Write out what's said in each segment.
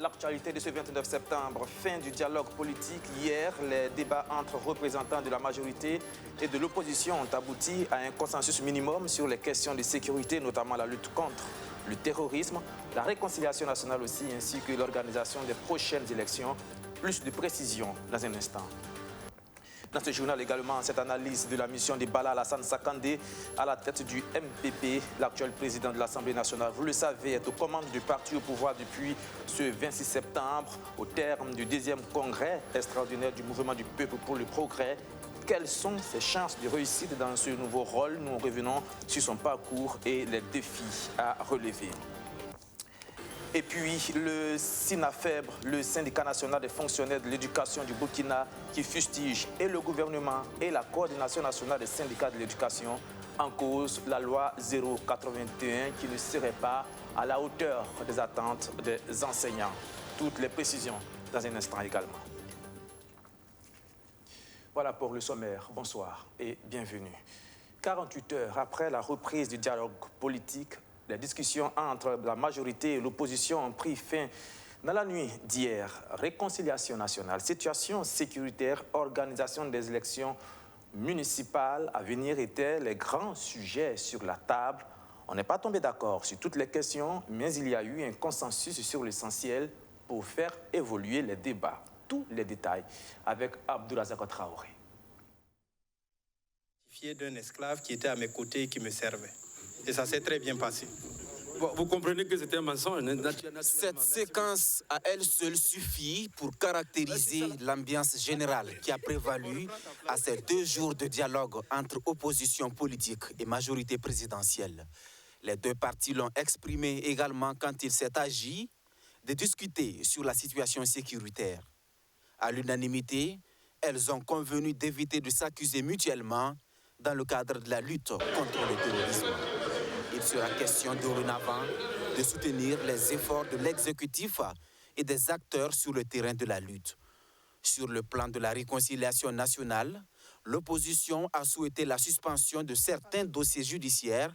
l'actualité de ce 29 septembre, fin du dialogue politique. Hier, les débats entre représentants de la majorité et de l'opposition ont abouti à un consensus minimum sur les questions de sécurité, notamment la lutte contre le terrorisme, la réconciliation nationale aussi, ainsi que l'organisation des prochaines élections. Plus de précisions dans un instant. Dans ce journal également, cette analyse de la mission de Bala Alassane Sakandé à la tête du MPP. L'actuel président de l'Assemblée nationale, vous le savez, est aux commandes du parti au pouvoir depuis ce 26 septembre, au terme du 2e congrès extraordinaire du mouvement du peuple pour le progrès. Quelles sont ses chances de réussite dans ce nouveau rôle? Nous revenons sur son parcours et les défis à relever. Et puis le SINAFEB, le syndicat national des fonctionnaires de l'éducation du Burkina, qui fustige et le gouvernement et la coordination nationale des syndicats de l'éducation en cause la loi 081 qui ne serait pas à la hauteur des attentes des enseignants. Toutes les précisions dans un instant également. Voilà pour le sommaire. Bonsoir et bienvenue. 48 heures après la reprise du dialogue politique, les discussions entre la majorité et l'opposition ont pris fin dans la nuit d'hier. Réconciliation nationale, situation sécuritaire, organisation des élections municipales à venir étaient les grands sujets sur la table. On n'est pas tombé d'accord sur toutes les questions, mais il y a eu un consensus sur l'essentiel pour faire évoluer les débats. Tous les détails avec Abdoulazak Traoré. D'un esclave qui était à mes côtés et qui me servait. Et ça s'est très bien passé. Bon, vous comprenez que c'était un mensonge. Cette séquence à elle seule suffit pour caractériser l'ambiance générale qui a prévalu à ces 2 jours de dialogue entre opposition politique et majorité présidentielle. Les 2 partis l'ont exprimé également quand il s'est agi de discuter sur la situation sécuritaire. À l'unanimité, elles ont convenu d'éviter de s'accuser mutuellement dans le cadre de la lutte contre le terrorisme. Il sera question dorénavant de soutenir les efforts de l'exécutif et des acteurs sur le terrain de la lutte. Sur le plan de la réconciliation nationale, l'opposition a souhaité la suspension de certains dossiers judiciaires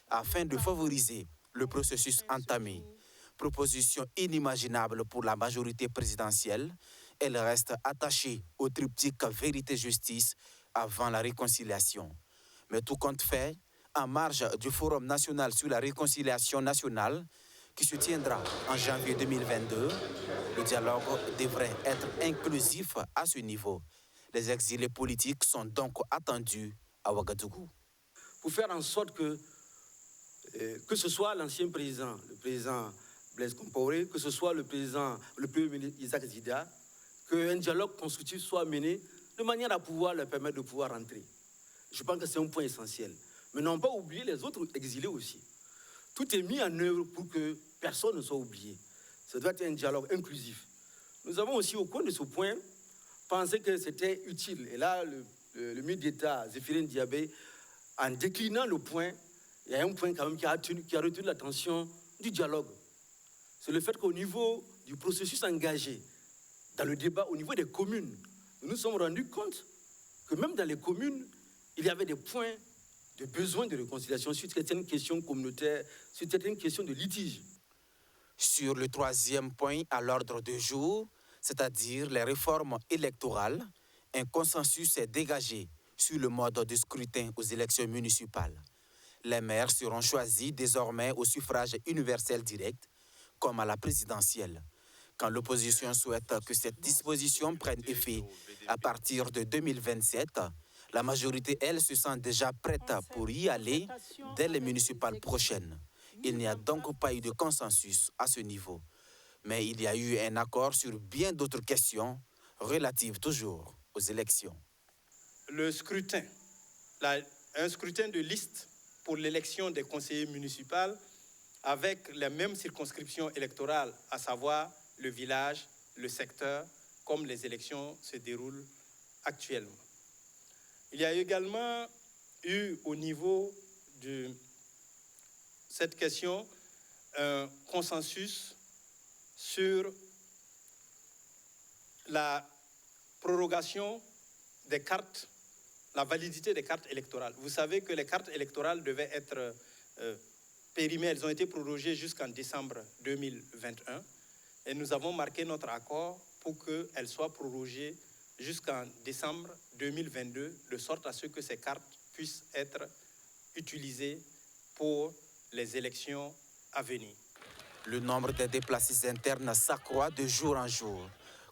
afin de favoriser le processus entamé. Proposition inimaginable pour la majorité présidentielle, elle reste attachée au triptyque vérité-justice avant la réconciliation. Mais tout compte fait, en marge du Forum national sur la réconciliation nationale qui se tiendra en janvier 2022, le dialogue devrait être inclusif à ce niveau. Les exilés politiques sont donc attendus à Ouagadougou. Pour faire en sorte que ce soit l'ancien président, le président Blaise Compaoré, que ce soit le premier ministre Isaac Zida, qu'un dialogue constructif soit mené de manière à pouvoir leur permettre de pouvoir rentrer. Je pense que c'est un point essentiel. Mais n'ont pas oublié les autres exilés aussi. Tout est mis en œuvre pour que personne ne soit oublié. Ça doit être un dialogue inclusif. Nous avons aussi, au coin de ce point, pensé que c'était utile. Et là, le ministre d'État, Zéphirin Diabé, en déclinant le point, il y a un point quand même qui a retenu l'attention du dialogue. C'est le fait qu'au niveau du processus engagé, dans le débat, au niveau des communes, nous nous sommes rendus compte que même dans les communes, il y avait des points de besoin de réconciliation sur certaines questions communautaires, sur certaines questions de litige. Sur le 3e point à l'ordre du jour, c'est-à-dire les réformes électorales, un consensus est dégagé sur le mode de scrutin aux élections municipales. Les maires seront choisis désormais au suffrage universel direct, comme à la présidentielle. Quand l'opposition souhaite que cette disposition prenne effet à partir de 2027, la majorité, elle, se sent déjà prête pour y aller dès les municipales prochaines. Il n'y a donc pas eu de consensus à ce niveau. Mais il y a eu un accord sur bien d'autres questions relatives toujours aux élections. Le scrutin, un scrutin de liste pour l'élection des conseillers municipaux avec les mêmes circonscriptions électorales, à savoir le village, le secteur, comme les élections se déroulent actuellement. Il y a également eu au niveau de cette question un consensus sur la prorogation des cartes, la validité des cartes électorales. Vous savez que les cartes électorales devaient être périmées, elles ont été prorogées jusqu'en décembre 2021. et nous avons marqué notre accord pour qu'elle soit prorogée jusqu'en décembre 2022, de sorte à ce que ces cartes puissent être utilisées pour les élections à venir. Le nombre de déplacés internes s'accroît de jour en jour.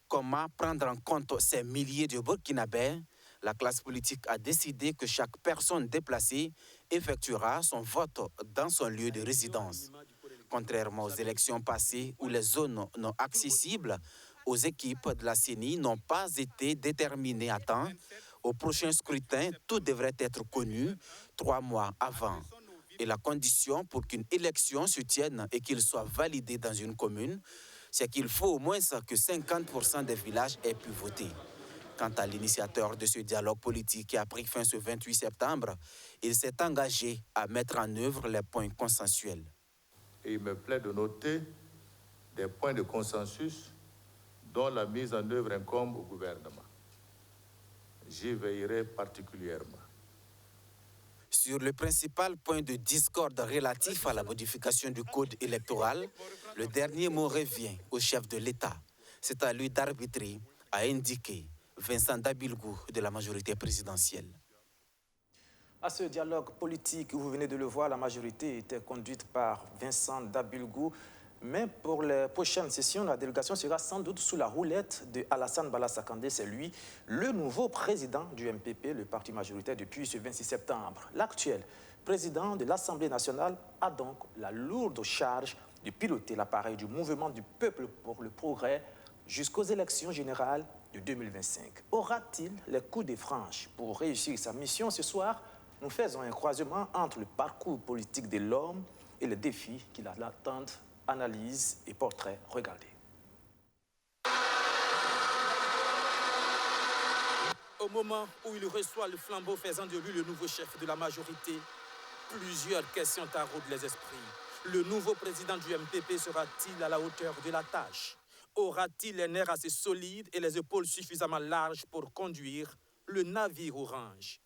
Comment prendre en compte ces milliers de Burkinabés? La classe politique a décidé que chaque personne déplacée effectuera son vote dans son lieu de résidence. Contrairement aux élections passées où les zones non accessibles aux équipes de la CENI n'ont pas été déterminées à temps, au prochain scrutin, tout devrait être connu 3 mois avant. Et la condition pour qu'une élection se tienne et qu'il soit validé dans une commune, c'est qu'il faut au moins que 50% des villages aient pu voter. Quant à l'initiateur de ce dialogue politique qui a pris fin ce 28 septembre, il s'est engagé à mettre en œuvre les points consensuels. Et il me plaît de noter des points de consensus dont la mise en œuvre incombe au gouvernement. J'y veillerai particulièrement. Sur le principal point de discorde relatif à la modification du code électoral, le dernier mot revient au chef de l'État. C'est à lui d'arbitrer, a indiqué Vincent Dabilgou de la majorité présidentielle. À ce dialogue politique, vous venez de le voir, la majorité était conduite par Vincent Dabilgou. Mais pour les prochaines sessions, la délégation sera sans doute sous la roulette de Alassane Bala Sakandé. C'est lui, le nouveau président du MPP, le parti majoritaire depuis ce 26 septembre. L'actuel président de l'Assemblée nationale a donc la lourde charge de piloter l'appareil du mouvement du peuple pour le progrès jusqu'aux élections générales de 2025. Aura-t-il les coups de franche pour réussir sa mission? Ce soir, nous faisons un croisement entre le parcours politique de l'homme et les défis qui l'attendent. Analyse et portrait, regardez. Au moment où il reçoit le flambeau faisant de lui le nouveau chef de la majorité, plusieurs questions taraudent les esprits. Le nouveau président du MPP sera-t-il à la hauteur de la tâche? Aura-t-il les nerfs assez solides et les épaules suffisamment larges pour conduire le navire orange?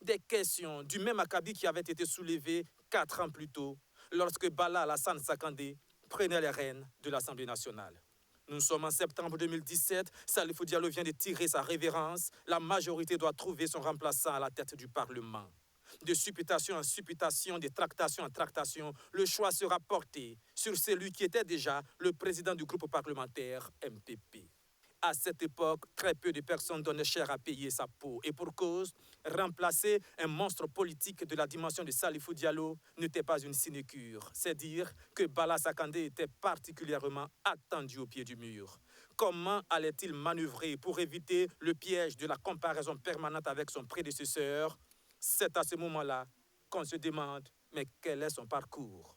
Des questions du même acabit qui avaient été soulevées 4 ans plus tôt, lorsque Bala Alassane Sakandé prenait les rênes de l'Assemblée nationale. Nous sommes en septembre 2017, Salifou Diallo vient de tirer sa révérence, la majorité doit trouver son remplaçant à la tête du Parlement. De supputation en supputation, de tractation en tractation, le choix sera porté sur celui qui était déjà le président du groupe parlementaire MPP. À cette époque, très peu de personnes donnaient cher à payer sa peau. Et pour cause, remplacer un monstre politique de la dimension de Salifou Diallo n'était pas une sinécure. C'est dire que Bala Sakandé était particulièrement attendu au pied du mur. Comment allait-il manœuvrer pour éviter le piège de la comparaison permanente avec son prédécesseur? C'est à ce moment-là qu'on se demande, mais quel est son parcours?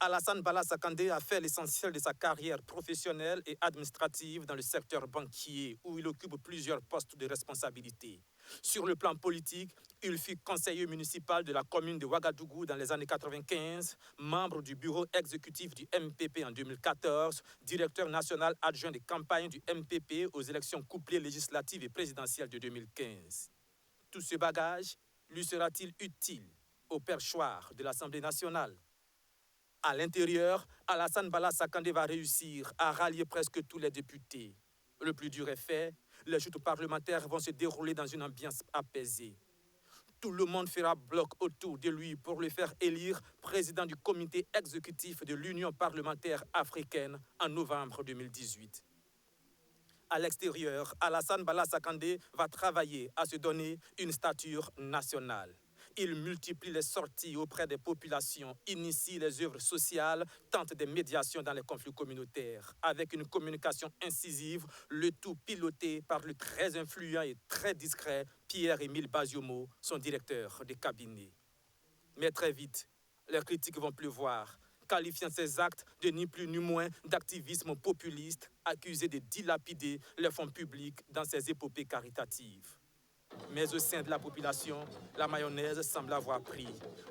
Alassane Bala Sakandé a fait l'essentiel de sa carrière professionnelle et administrative dans le secteur banquier, où il occupe plusieurs postes de responsabilité. Sur le plan politique, il fut conseiller municipal de la commune de Ouagadougou dans les années 95, membre du bureau exécutif du MPP en 2014, directeur national adjoint des campagnes du MPP aux élections couplées législatives et présidentielles de 2015. Tout ce bagage lui sera-t-il utile au perchoir de l'Assemblée nationale? À l'intérieur, Alassane Bala Sakandé va réussir à rallier presque tous les députés. Le plus dur est fait, les joutes parlementaires vont se dérouler dans une ambiance apaisée. Tout le monde fera bloc autour de lui pour le faire élire président du comité exécutif de l'Union parlementaire africaine en novembre 2018. À l'extérieur, Alassane Bala Sakandé va travailler à se donner une stature nationale. Il multiplie les sorties auprès des populations, initie les œuvres sociales, tente des médiations dans les conflits communautaires, avec une communication incisive, le tout piloté par le très influent et très discret Pierre-Émile Baziomo, son directeur de cabinet. Mais très vite, les critiques vont pleuvoir, qualifiant ces actes de ni plus ni moins d'activisme populiste, accusé de dilapider les fonds publics dans ses épopées caritatives. Mais au sein de la population, la mayonnaise semble avoir pris.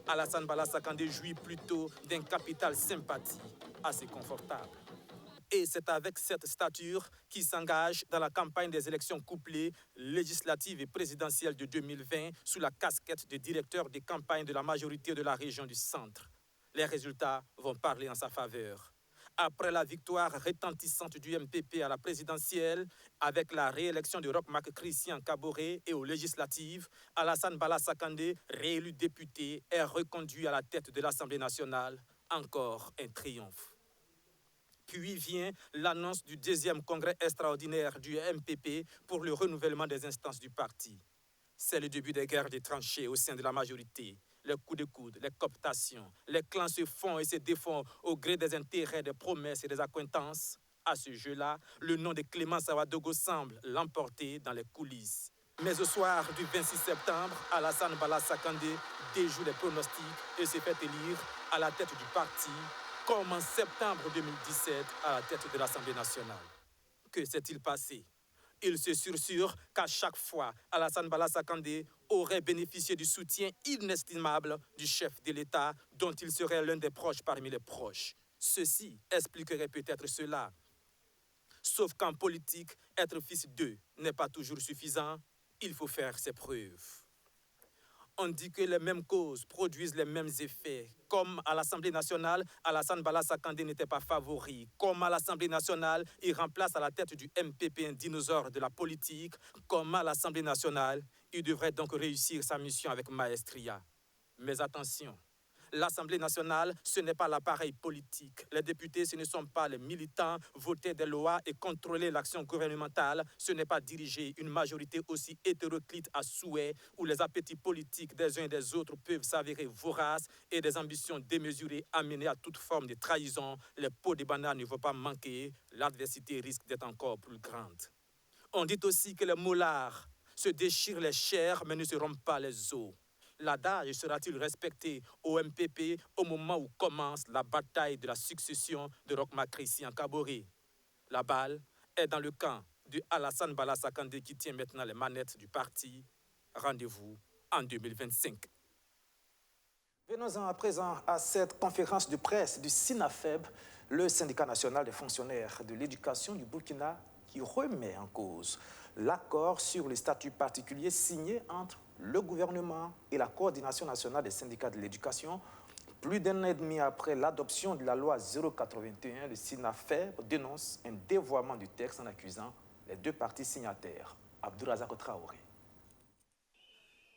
Alassane Bala Sakandé jouit plutôt d'un capital sympathie assez confortable. Et c'est avec cette stature qu'il s'engage dans la campagne des élections couplées législatives et présidentielles de 2020 sous la casquette de directeur des campagnes de la majorité de la région du centre. Les résultats vont parler en sa faveur. Après la victoire retentissante du MPP à la présidentielle, avec la réélection de Roch-Marc Christian Kaboré et aux législatives, Alassane Bala Sakandé, réélu député, est reconduit à la tête de l'Assemblée nationale. Encore un triomphe. Puis vient l'annonce du 2e congrès extraordinaire du MPP pour le renouvellement des instances du parti. C'est le début des guerres des tranchées au sein de la majorité. Les coups de coude, les cooptations, les clans se font et se défont au gré des intérêts, des promesses et des accointances. À ce jeu-là, le nom de Clément Sawadogo semble l'emporter dans les coulisses. Mais au soir du 26 septembre, Alassane Bala Sakandé déjoue les pronostics et se fait élire à la tête du parti, comme en septembre 2017 à la tête de l'Assemblée nationale. Que s'est-il passé? Il se sursure qu'à chaque fois, Alassane Bala Sakandé aurait bénéficié du soutien inestimable du chef de l'État, dont il serait l'un des proches parmi les proches. Ceci expliquerait peut-être cela. Sauf qu'en politique, être fils d'eux n'est pas toujours suffisant. Il faut faire ses preuves. On dit que les mêmes causes produisent les mêmes effets. Comme à l'Assemblée nationale, Alassane Bala Sakandé n'était pas favori. Comme à l'Assemblée nationale, il remplace à la tête du MPP un dinosaure de la politique. Comme à l'Assemblée nationale, il devrait donc réussir sa mission avec maestria. Mais attention, l'Assemblée nationale, ce n'est pas l'appareil politique. Les députés, ce ne sont pas les militants. Voter des lois et contrôler l'action gouvernementale, ce n'est pas diriger une majorité aussi hétéroclite à souhait, où les appétits politiques des uns et des autres peuvent s'avérer voraces et des ambitions démesurées amener à toute forme de trahison. Les pots de banane ne vont pas manquer. L'adversité risque d'être encore plus grande. On dit aussi que les molards se déchirent les chairs mais ne se rompent pas les os. L'adage sera-t-il respecté au MPP au moment où commence la bataille de la succession de Roch-Marc Christian Kaboré? La balle est dans le camp de Alassane Bala Sakandé qui tient maintenant les manettes du parti. Rendez-vous en 2025. Venons-en à présent à cette conférence de presse du SINAFEB, le syndicat national des fonctionnaires de l'éducation du Burkina, qui remet en cause l'accord sur le statut particulier signé entre le gouvernement et la coordination nationale des syndicats de l'éducation. Plus d'un an et demi après l'adoption de la loi 081, le SINAFEB dénonce un dévoiement du texte en accusant les deux parties signataires. Abdourazak Traoré.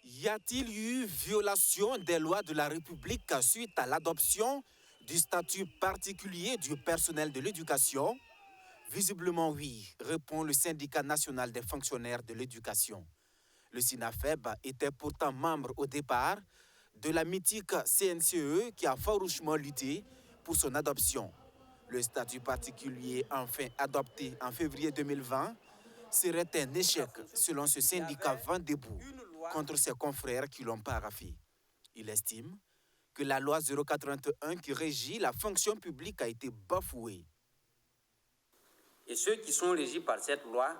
Y a-t-il eu violation des lois de la République suite à l'adoption du statut particulier du personnel de l'éducation? Visiblement oui, répond le syndicat national des fonctionnaires de l'éducation. Le SINAFEB était pourtant membre au départ de la mythique CNCE qui a farouchement lutté pour son adoption. Le statut particulier enfin adopté en février 2020 serait un échec selon ce syndicat vent debout contre ses confrères qui l'ont paraphé. Il estime que la loi 081 qui régit la fonction publique a été bafouée. Et ceux qui sont régis par cette loi,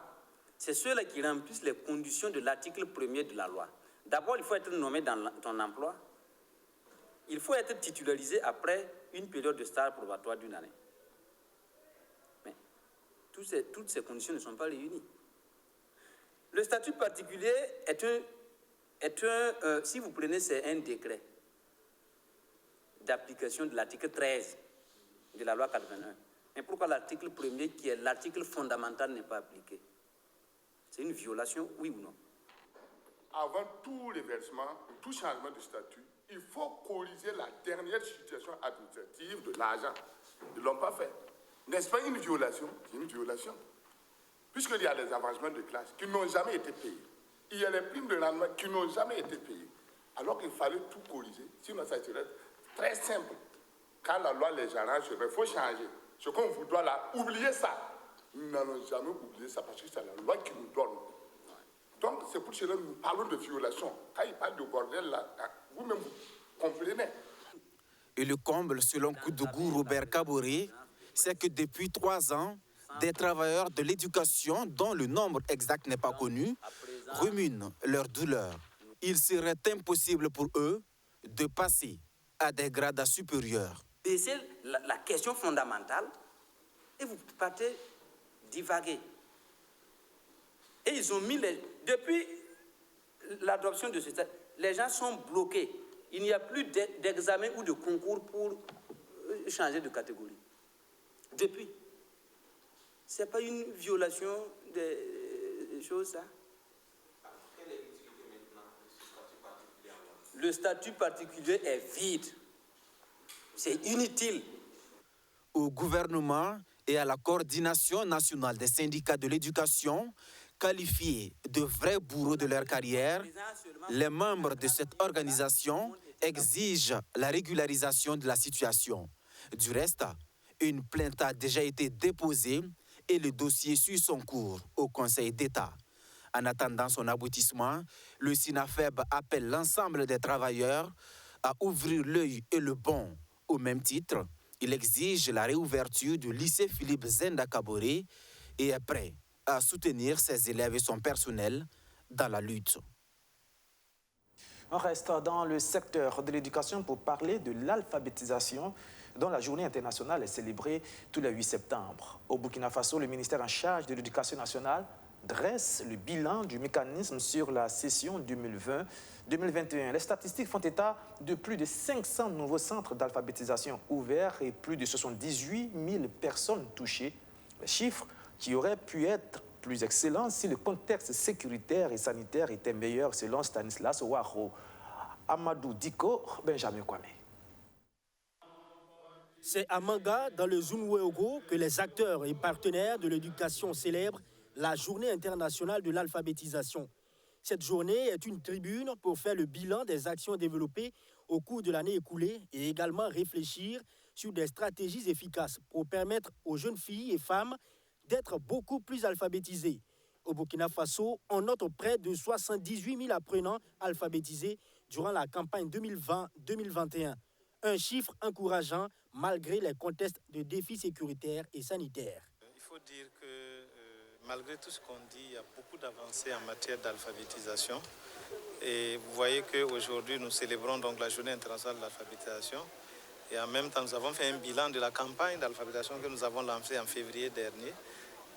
c'est ceux-là qui remplissent les conditions de l'article 1er de la loi. D'abord, il faut être nommé dans ton emploi. Il faut être titularisé après une période de stage probatoire d'1 année. Mais toutes ces conditions ne sont pas réunies. Le statut particulier si vous prenez, c'est un décret d'application de l'article 13 de la loi 81. Mais pourquoi l'article 1er, qui est l'article fondamental, n'est pas appliqué? C'est une violation, oui ou non? Avant tout reversement, tout changement de statut, il faut corriger la dernière situation administrative de l'agent. Ils ne l'ont pas fait. N'est-ce pas une violation? C'est une violation. Puisqu'il y a les avantagements de classe qui n'ont jamais été payés. Il y a les primes de rendement qui n'ont jamais été payées. Alors qu'il fallait tout corriger. Sinon, ça serait très simple. Quand la loi les arrange, il faut changer. Ce qu'on vous doit là, oubliez ça. Nous n'allons jamais oublier ça parce que c'est la loi qui nous donne. Donc, c'est pour cela que nous parlons de violation. Quand il parle de bordel, là, vous-même, vous comprenez. Et le comble, selon Koudougou Robert Kaboré, c'est que depuis 3 ans, des travailleurs de l'éducation, dont le nombre exact n'est pas connu, ruminent leur douleur. Il serait impossible pour eux de passer à des grades supérieurs. Et c'est la question fondamentale, et vous partez divaguer. Et ils ont mis depuis l'adoption de ce statut, les gens sont bloqués. Il n'y a plus d'examen ou de concours pour changer de catégorie. Depuis. Ce n'est pas une violation des choses, ça. Le statut particulier est vide. C'est inutile. Au gouvernement et à la coordination nationale des syndicats de l'éducation, qualifiés de vrais bourreaux de leur carrière, les membres de cette organisation exigent la régularisation de la situation. Du reste, une plainte a déjà été déposée et le dossier suit son cours au Conseil d'État. En attendant son aboutissement, le SINAFEB appelle l'ensemble des travailleurs à ouvrir l'œil et le bon. Au même titre, il exige la réouverture du lycée Philippe Zenda Kaboré et est prêt à soutenir ses élèves et son personnel dans la lutte. On reste dans le secteur de l'éducation pour parler de l'alphabétisation dont la journée internationale est célébrée tous les 8 septembre. Au Burkina Faso, le ministère en charge de l'éducation nationale dresse le bilan du mécanisme sur la session 2020-2021. Les statistiques font état de plus de 500 nouveaux centres d'alphabétisation ouverts et plus de 78 000 personnes touchées. Les chiffres qui auraient pu être plus excellents si le contexte sécuritaire et sanitaire était meilleur selon Stanislas Ouaro. Amadou Diko, Benjamin Kwame. C'est à Manga, dans le Zunweogo, que les acteurs et partenaires de l'éducation célèbrent la Journée internationale de l'alphabétisation. Cette journée est une tribune pour faire le bilan des actions développées au cours de l'année écoulée et également réfléchir sur des stratégies efficaces pour permettre aux jeunes filles et femmes d'être beaucoup plus alphabétisées. Au Burkina Faso, on note près de 78 000 apprenants alphabétisés durant la campagne 2020-2021. Un chiffre encourageant malgré les contextes de défis sécuritaires et sanitaires. Il faut dire que malgré tout ce qu'on dit, il y a beaucoup d'avancées en matière d'alphabétisation. Et vous voyez qu'aujourd'hui, nous célébrons donc la Journée internationale de l'alphabétisation. Et en même temps, nous avons fait un bilan de la campagne d'alphabétisation que nous avons lancée en février dernier,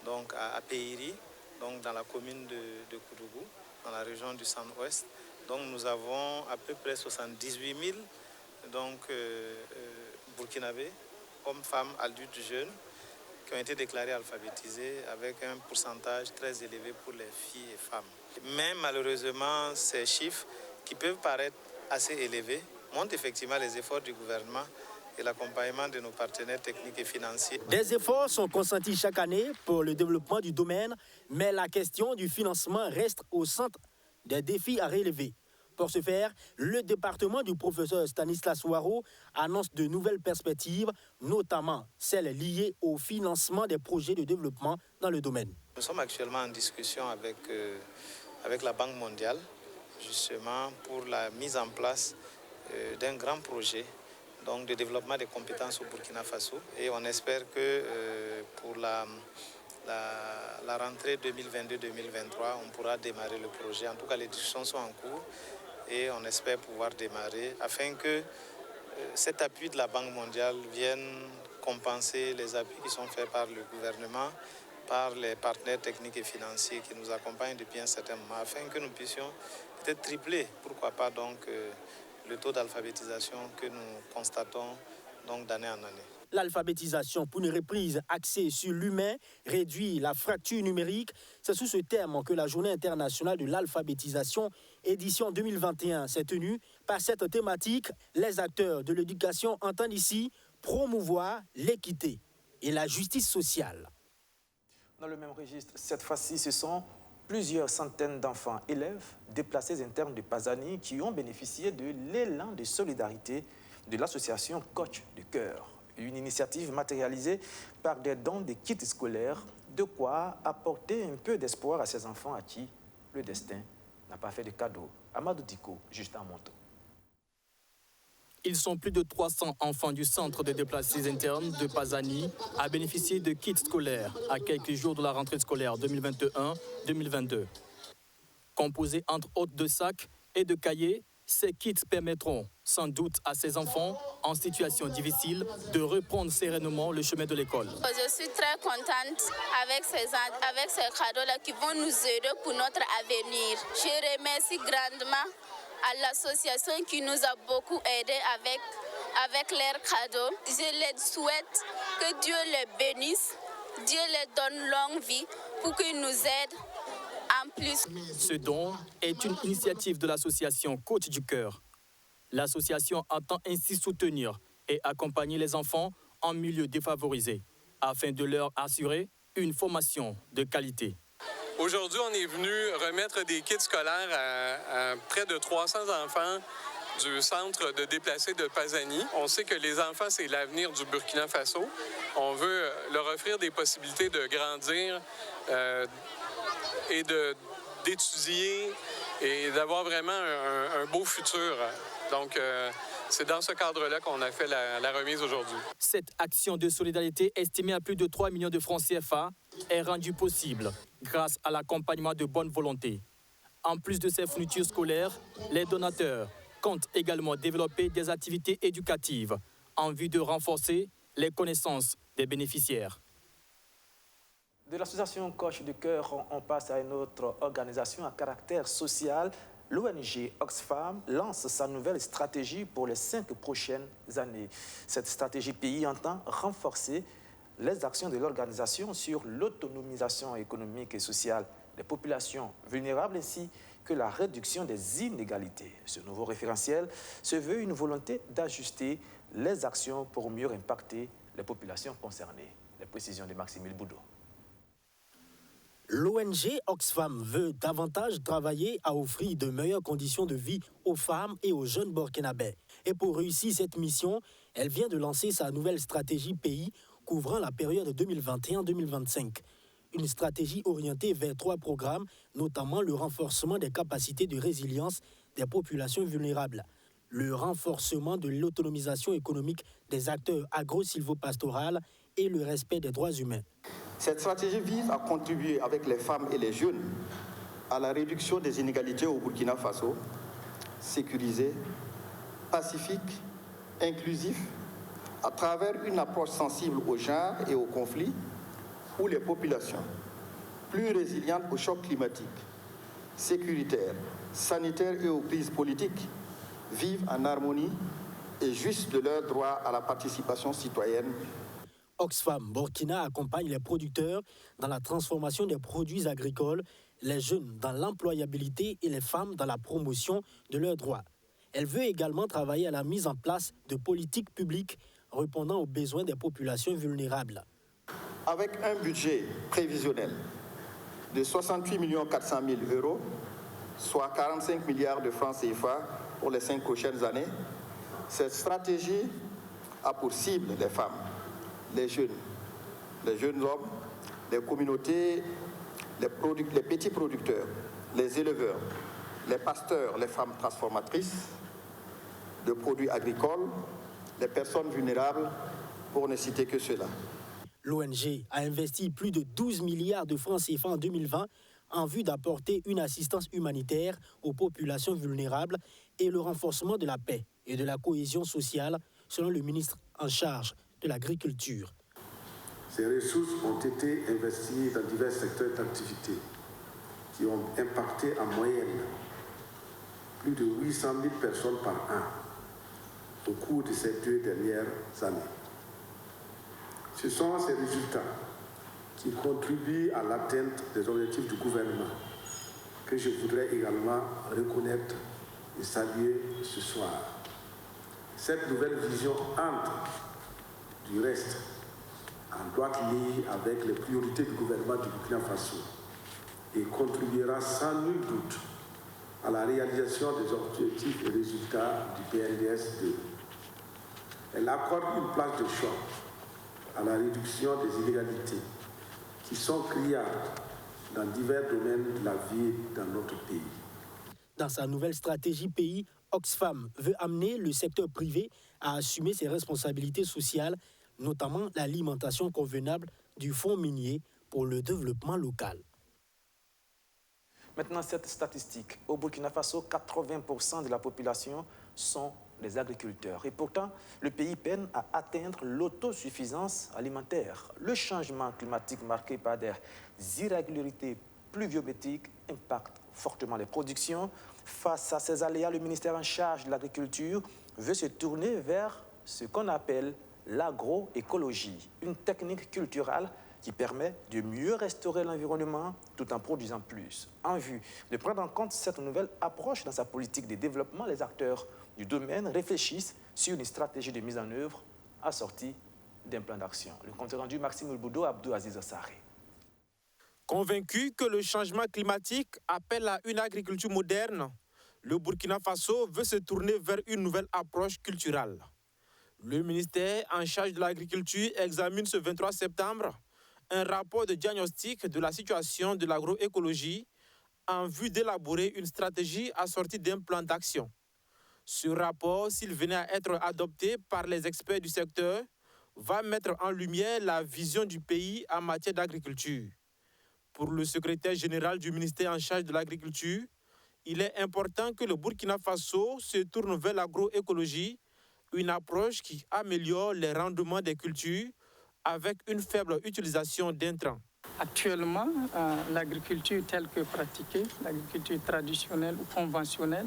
donc à Péiri, donc dans la commune de Koudougou, dans la région du centre-ouest. Donc nous avons à peu près 78 000 burkinabés, hommes, femmes, adultes, jeunes, qui ont été déclarés alphabétisés avec un pourcentage très élevé pour les filles et femmes. Mais malheureusement, ces chiffres, qui peuvent paraître assez élevés, montrent effectivement les efforts du gouvernement et l'accompagnement de nos partenaires techniques et financiers. Des efforts sont consentis chaque année pour le développement du domaine, mais la question du financement reste au centre des défis à relever. Pour ce faire, le département du professeur Stanislas Ouaro annonce de nouvelles perspectives, notamment celles liées au financement des projets de développement dans le domaine. Nous sommes actuellement en discussion avec la Banque mondiale, justement pour la mise en place d'un grand projet donc de développement des compétences au Burkina Faso. Et on espère que pour la rentrée 2022-2023, on pourra démarrer le projet. En tout cas, les discussions sont en cours. Et on espère pouvoir démarrer afin que cet appui de la Banque mondiale vienne compenser les appuis qui sont faits par le gouvernement, par les partenaires techniques et financiers qui nous accompagnent depuis un certain moment, afin que nous puissions peut-être tripler, pourquoi pas donc, le taux d'alphabétisation que nous constatons donc d'année en année. L'alphabétisation pour une reprise axée sur l'humain réduit la fracture numérique. C'est sous ce terme que la Journée internationale de l'alphabétisation, édition 2021, s'est tenue. Par cette thématique, les acteurs de l'éducation entendent ici promouvoir l'équité et la justice sociale. Dans le même registre, cette fois-ci, ce sont plusieurs centaines d'enfants élèves déplacés internes de Pazani qui ont bénéficié de l'élan de solidarité de l'association Coach de Cœur. Une initiative matérialisée par des dons de kits scolaires, de quoi apporter un peu d'espoir à ces enfants à qui le destin n'a pas fait de cadeau. Amadou Diko, Justin Monto. Ils sont plus de 300 enfants du centre de déplacés internes de Pazani à bénéficier de kits scolaires à quelques jours de la rentrée scolaire 2021-2022. Composés entre autres de sacs et de cahiers, ces kits permettront sans doute à ces enfants en situation difficile de reprendre sereinement le chemin de l'école. Je suis très contente avec ces cadeaux-là qui vont nous aider pour notre avenir. Je remercie grandement à l'association qui nous a beaucoup aidés avec avec leurs cadeaux. Je les souhaite que Dieu les bénisse, Dieu les donne longue vie pour qu'ils nous aident en plus. Ce don est une initiative de l'association Côte du Cœur. L'association entend ainsi soutenir et accompagner les enfants en milieu défavorisé afin de leur assurer une formation de qualité. Aujourd'hui, on est venu remettre des kits scolaires à près de 300 enfants du centre de déplacés de Pazani. On sait que les enfants, c'est l'avenir du Burkina Faso. On veut leur offrir des possibilités de grandir et d'étudier et d'avoir vraiment un beau futur. Donc, c'est dans ce cadre-là qu'on a fait la remise aujourd'hui. Cette action de solidarité estimée à plus de 3 millions de francs CFA est rendue possible grâce à l'accompagnement de bonne volonté. En plus de ces fournitures scolaires, les donateurs comptent également développer des activités éducatives en vue de renforcer les connaissances des bénéficiaires. De l'association Côte du Cœur, on passe à une autre organisation à caractère social. L'ONG Oxfam lance sa nouvelle stratégie pour les 5 prochaines années. Cette stratégie pays entend renforcer les actions de l'organisation sur l'autonomisation économique et sociale des populations vulnérables ainsi que la réduction des inégalités. Ce nouveau référentiel se veut une volonté d'ajuster les actions pour mieux impacter les populations concernées. Les précisions de Maximile Boudot. L'ONG Oxfam veut davantage travailler à offrir de meilleures conditions de vie aux femmes et aux jeunes burkinabés. Et pour réussir cette mission, elle vient de lancer sa nouvelle stratégie pays couvrant la période 2021-2025. Une stratégie orientée vers 3 programmes, notamment le renforcement des capacités de résilience des populations vulnérables, le renforcement de l'autonomisation économique des acteurs agro-silvopastoraux et le respect des droits humains. Cette stratégie vise à contribuer avec les femmes et les jeunes à la réduction des inégalités au Burkina Faso, sécurisé, pacifique, inclusif, à travers une approche sensible aux genres et aux conflits, où les populations, plus résilientes aux chocs climatiques, sécuritaires, sanitaires et aux crises politiques, vivent en harmonie et jouissent de leur droit à la participation citoyenne. Oxfam Burkina accompagne les producteurs dans la transformation des produits agricoles, les jeunes dans l'employabilité et les femmes dans la promotion de leurs droits. Elle veut également travailler à la mise en place de politiques publiques répondant aux besoins des populations vulnérables. Avec un budget prévisionnel de 68 400 000 €, soit 45 milliards de francs CFA pour les 5 prochaines années, cette stratégie a pour cible les femmes, les jeunes hommes, les communautés, les petits producteurs, les éleveurs, les pasteurs, les femmes transformatrices de produits agricoles, les personnes vulnérables, pour ne citer que cela. L'ONG a investi plus de 12 milliards de francs CFA en 2020 en vue d'apporter une assistance humanitaire aux populations vulnérables et le renforcement de la paix et de la cohésion sociale, selon le ministre en charge de l'agriculture. Ces ressources ont été investies dans divers secteurs d'activité qui ont impacté en moyenne plus de 800 000 personnes par an au cours de ces 2 dernières années. Ce sont ces résultats qui contribuent à l'atteinte des objectifs du gouvernement que je voudrais également reconnaître et saluer ce soir. Cette nouvelle vision entre, du reste, en droite ligne avec les priorités du gouvernement du Burkina Faso et contribuera sans nul doute à la réalisation des objectifs et résultats du PNDS 2. Elle accorde une place de choix à la réduction des inégalités qui sont criardes dans divers domaines de la vie dans notre pays. Dans sa nouvelle stratégie pays, Oxfam veut amener le secteur privé à assumer ses responsabilités sociales, notamment l'alimentation convenable du fonds minier pour le développement local. Maintenant, cette statistique. Au Burkina Faso, 80% de la population sont des agriculteurs. Et pourtant, le pays peine à atteindre l'autosuffisance alimentaire. Le changement climatique marqué par des irrégularités pluviométriques impacte fortement les productions. Face à ces aléas, le ministère en charge de l'agriculture veut se tourner vers ce qu'on appelle l'agroécologie, une technique culturelle qui permet de mieux restaurer l'environnement tout en produisant plus. En vue de prendre en compte cette nouvelle approche dans sa politique de développement, les acteurs du domaine réfléchissent sur une stratégie de mise en œuvre assortie d'un plan d'action. Le compte rendu Maxime Ulboudo, Abdou Aziz Sarré. Convaincu que le changement climatique appelle à une agriculture moderne, le Burkina Faso veut se tourner vers une nouvelle approche culturelle. Le ministère en charge de l'agriculture examine ce 23 septembre un rapport de diagnostic de la situation de l'agroécologie en vue d'élaborer une stratégie assortie d'un plan d'action. Ce rapport, s'il venait à être adopté par les experts du secteur, va mettre en lumière la vision du pays en matière d'agriculture. Pour le secrétaire général du ministère en charge de l'agriculture, il est important que le Burkina Faso se tourne vers l'agroécologie, une approche qui améliore les rendements des cultures avec une faible utilisation d'intrants. Actuellement, l'agriculture telle que pratiquée, l'agriculture traditionnelle ou conventionnelle,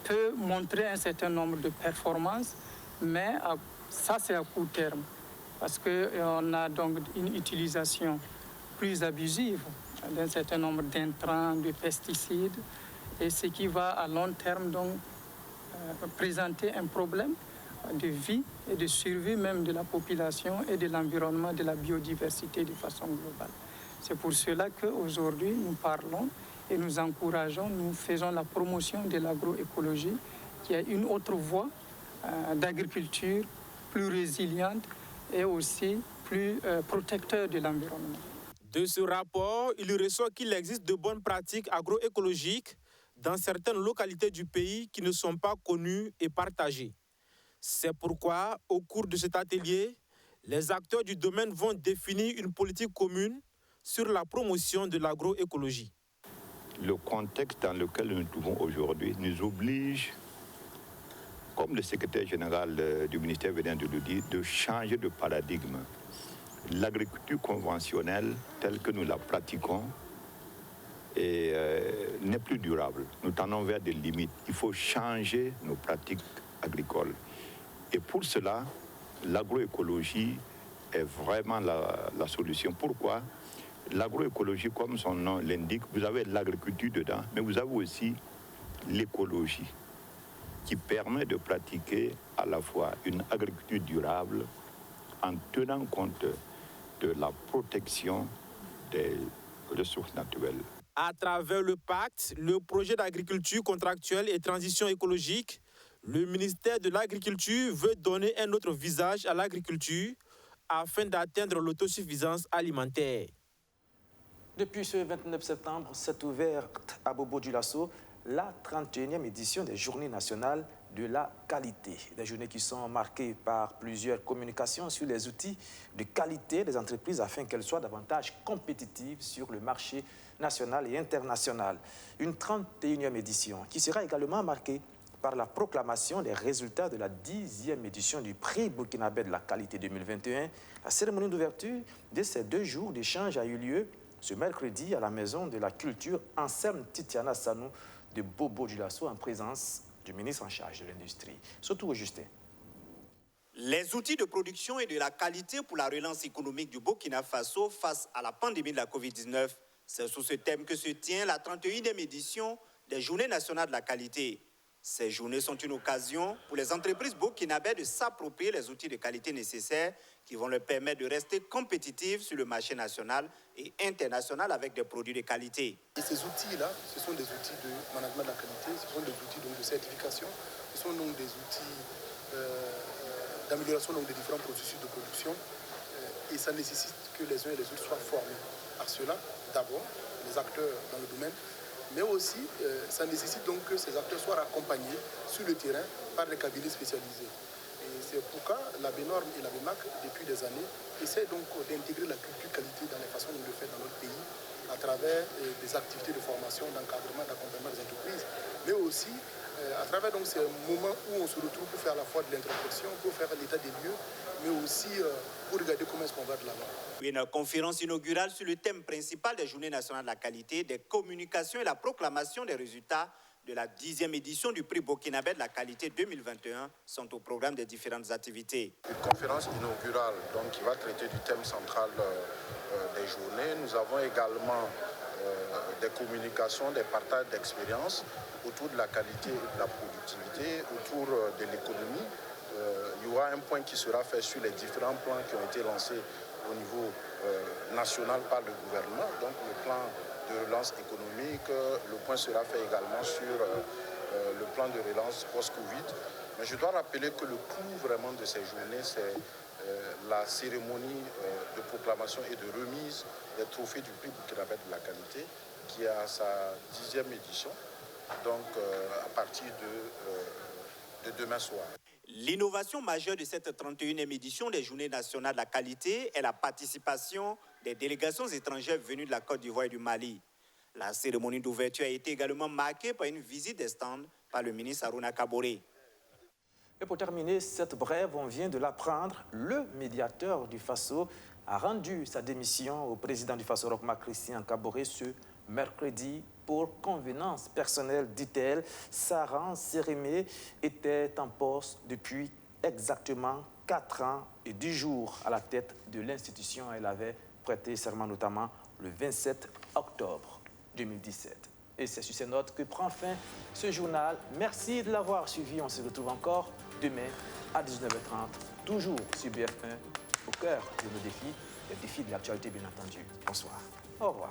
peut montrer un certain nombre de performances, mais ça c'est à court terme, parce qu'on a donc une utilisation plus abusive d'un certain nombre d'intrants, de pesticides, et ce qui va à long terme donc présenter un problème de vie et de survie même de la population et de l'environnement, de la biodiversité de façon globale. C'est pour cela qu'aujourd'hui nous parlons et nous encourageons, nous faisons la promotion de l'agroécologie, qui est une autre voie d'agriculture plus résiliente et aussi plus protecteur de l'environnement. De ce rapport, il ressort qu'il existe de bonnes pratiques agroécologiques dans certaines localités du pays qui ne sont pas connues et partagées. C'est pourquoi, au cours de cet atelier, les acteurs du domaine vont définir une politique commune sur la promotion de l'agroécologie. Le contexte dans lequel nous nous trouvons aujourd'hui nous oblige, comme le secrétaire général du ministère vient de le dire, de changer de paradigme. L'agriculture conventionnelle, telle que nous la pratiquons, n'est plus durable. Nous tendons vers des limites. Il faut changer nos pratiques agricoles. Et pour cela, l'agroécologie est vraiment la solution. Pourquoi? L'agroécologie, comme son nom l'indique, vous avez l'agriculture dedans, mais vous avez aussi l'écologie, qui permet de pratiquer à la fois une agriculture durable en tenant compte de la protection des ressources naturelles. À travers le pacte, le projet d'agriculture contractuelle et transition écologique, le ministère de l'Agriculture veut donner un autre visage à l'agriculture afin d'atteindre l'autosuffisance alimentaire. Depuis ce 29 septembre, s'est ouverte à Bobo-Dioulasso la 31e édition des Journées nationales de la qualité. Des journées qui sont marquées par plusieurs communications sur les outils de qualité des entreprises afin qu'elles soient davantage compétitives sur le marché national et international. Une 31e édition qui sera également marquée par la proclamation des résultats de la 10e édition du prix burkinabé de la qualité 2021. La cérémonie d'ouverture de ces 2 jours d'échange a eu lieu ce mercredi à la Maison de la Culture Anselme Titiana Sanou de Bobo-Dioulasso en présence du ministre en charge de l'Industrie. Surtout au Justin. Les outils de production et de la qualité pour la relance économique du Burkina Faso face à la pandémie de la Covid-19. C'est sous ce thème que se tient la 31e édition des Journées nationales de la qualité. Ces journées sont une occasion pour les entreprises burkinabées de s'approprier les outils de qualité nécessaires qui vont leur permettre de rester compétitifs sur le marché national et international avec des produits de qualité. Et ces outils-là, ce sont des outils de management de la qualité, ce sont des outils donc, de certification, ce sont donc des outils d'amélioration des différents processus de production et ça nécessite que les uns et les autres soient formés à cela, d'abord, les acteurs dans le domaine, mais aussi ça nécessite donc que ces acteurs soient accompagnés sur le terrain par des cabinets spécialisés. Et c'est pourquoi la BNORM et la BMAC, depuis des années, essaient donc d'intégrer la culture qualité dans les façons dont on le fait dans notre pays, à travers des activités de formation, d'encadrement, d'accompagnement des entreprises, mais aussi à travers donc, ces moments où on se retrouve pour faire à la fois de l'introspection, pour faire l'état des lieux, mais aussi pour regarder comment est-ce qu'on va de l'avant. Une conférence inaugurale sur le thème principal des Journées nationales de la qualité, des communications et la proclamation des résultats de la 10e édition du prix burkinabé de la qualité 2021 sont au programme des différentes activités. Une conférence inaugurale donc, qui va traiter du thème central des journées. Nous avons également des communications, des partages d'expériences autour de la qualité et de la productivité, autour de l'économie. Il y aura un point qui sera fait sur les différents plans qui ont été lancés au niveau national par le gouvernement, donc le plan de relance économique, le point sera fait également sur le plan de relance post-Covid. Mais je dois rappeler que le clou vraiment de ces journées, c'est la cérémonie de proclamation et de remise des trophées du prix burkinabé de la qualité, qui est à sa 10e édition, donc à partir de demain soir. L'innovation majeure de cette 31e édition des Journées nationales de la qualité est la participation des délégations étrangères venues de la Côte d'Ivoire et du Mali. La cérémonie d'ouverture a été également marquée par une visite des stands par le ministre Harouna Kaboré. Et pour terminer cette brève, on vient de l'apprendre, le médiateur du Faso a rendu sa démission au président du Faso, Roch Marc Christian Kaboré, ce mercredi pour convenance personnelle, dit-elle. Saran Sérémé était en poste depuis exactement 4 ans et 10 jours à la tête de l'institution. Elle avait prêté serment notamment le 27 octobre 2017. Et c'est sur ces notes que prend fin ce journal. Merci de l'avoir suivi. On se retrouve encore demain à 19h30, toujours sur BF1, au cœur de nos défis, les défis de l'actualité bien entendu. Bonsoir. Au revoir.